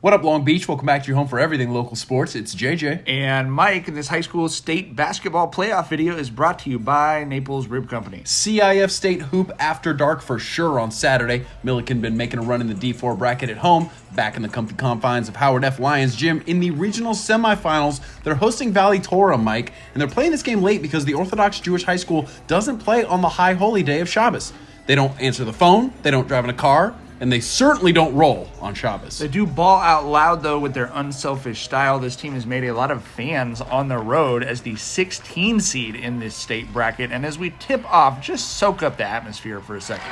What up, Long Beach? Welcome back to your home for everything local sports. It's JJ. And Mike, and this high school state basketball playoff video is brought to you by Naples Rib Company. CIF State Hoop after dark for sure on Saturday. Millikan been making a run in the D4 bracket at home, back in the comfy confines of Howard F. Lyons Gym in the regional semifinals. They're hosting Valley Torah, Mike, and they're playing this game late because the Orthodox Jewish high school doesn't play on the high holy day of Shabbos. They don't answer the phone, they don't drive in a car, and they certainly don't roll on Shabbos. They do ball out loud, though, with their unselfish style. This team has made a lot of fans on the road as the 16 seed in this state bracket. And as we tip off, just soak up the atmosphere for a second.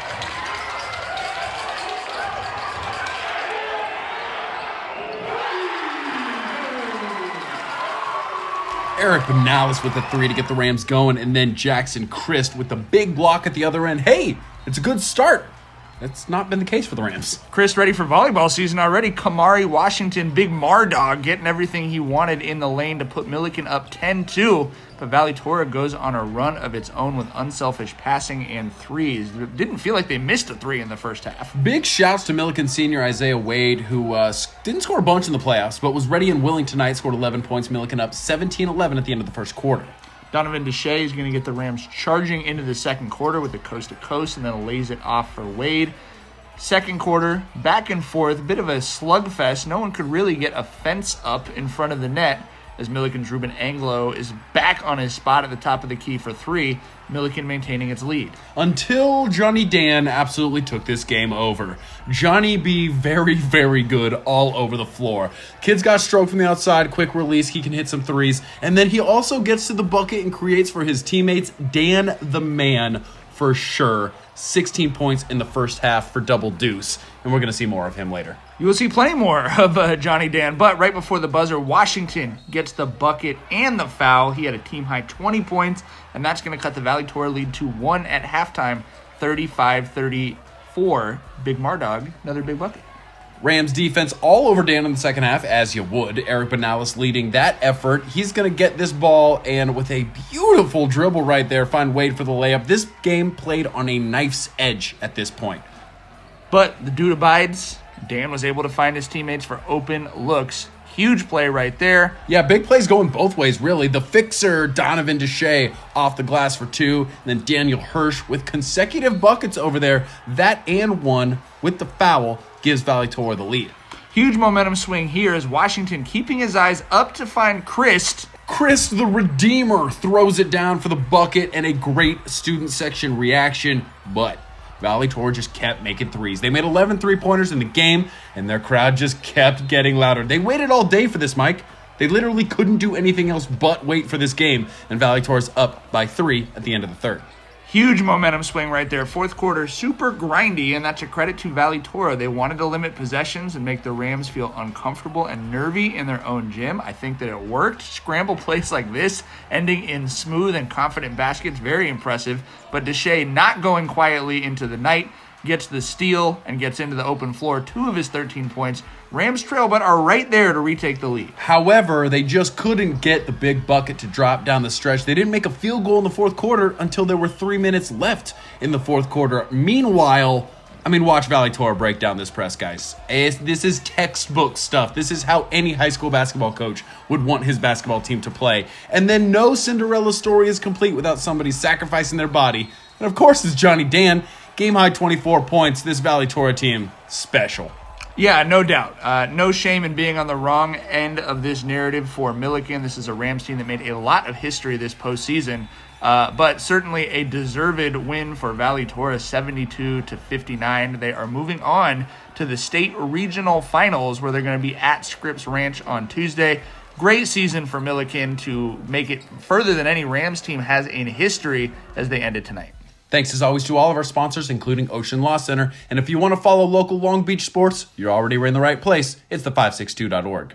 Eric Benalis with the three to get the Rams going, and then Jackson Christ with the big block at the other end. Hey, it's a good start. That's not been the case for the Rams. Chris ready for volleyball season already. Kamari Washington, big Mardog, getting everything he wanted in the lane to put Millikan up 10-2. But Valley Torah goes on a run of its own with unselfish passing and threes. It didn't feel like they missed a three in the first half. Big shouts to Millikan senior Isaiah Wade, who didn't score a bunch in the playoffs, but was ready and willing tonight, scored 11 points. Millikan up 17-11 at the end of the first quarter. Donovan Deshay is going to get the Rams charging into the second quarter with the coast-to-coast and then lays it off for Wade. Second quarter, back and forth, a bit of a slugfest. No one could really get a fence up in front of the net as Millikan's Ruben Anglo is back on his spot at the top of the key for three, Millikan maintaining its lead. Until Johnny Dan absolutely took this game over. Johnny B, very, very good all over the floor. Kid's got stroke from the outside, quick release, he can hit some threes, and then he also gets to the bucket and creates for his teammates. Dan the man, for sure. 16 points in the first half for Double Deuce, and we're going to see more of him later. You will see plenty more of Johnny Dan, but right before the buzzer, Washington gets the bucket and the foul. He had a team-high 20 points, and that's going to cut the Valley Torah lead to 1 at halftime, 35-34. Big Mardog, another big bucket. Rams defense all over Dan in the second half, as you would. Eric Benalis leading that effort. He's going to get this ball, and with a beautiful dribble right there, find Wade for the layup. This game played on a knife's edge at this point. But the dude abides. Dan was able to find his teammates for open looks. Huge play right there. Yeah, big plays going both ways, really. The fixer, Donovan Deshay, off the glass for two. And then Daniel Hirsch with consecutive buckets over there. That and one with the foul gives Valley Torah the lead. Huge momentum swing here as Washington keeping his eyes up to find Christ. Christ the Redeemer throws it down for the bucket and a great student section reaction. But Valley Torah just kept making threes. They made 11 three-pointers in the game, and their crowd just kept getting louder. They waited all day for this, Mike. They literally couldn't do anything else but wait for this game, and Valley Torah's up by 3 at the end of the third. Huge momentum swing right there. Fourth quarter, super grindy, and that's a credit to Valley Torah. They wanted to limit possessions and make the Rams feel uncomfortable and nervy in their own gym. I think that it worked. Scramble plays like this, ending in smooth and confident baskets, very impressive. But Deshay not going quietly into the night, gets the steal and gets into the open floor. 2 of his 13 points. Rams trail, but are right there to retake the lead. However, they just couldn't get the big bucket to drop down the stretch. They didn't make a field goal in the fourth quarter until there were 3 minutes left in the fourth quarter. Meanwhile, watch Valley Torah break down this press, guys. This is textbook stuff. This is how any high school basketball coach would want his basketball team to play. And then no Cinderella story is complete without somebody sacrificing their body. And of course, it's Johnny Dan. Game high 24 points. This Valley Torah team, special. Yeah, no doubt. No shame in being on the wrong end of this narrative for Millikan. This is a Rams team that made a lot of history this postseason, but certainly a deserved win for Valley Torah, 72-59. They are moving on to the state regional finals where they're going to be at Scripps Ranch on Tuesday. Great season for Millikan to make it further than any Rams team has in history as they ended tonight. Thanks as always to all of our sponsors, including Ocean Law Center. And if you want to follow local Long Beach sports, you're already in the right place. It's the562.org.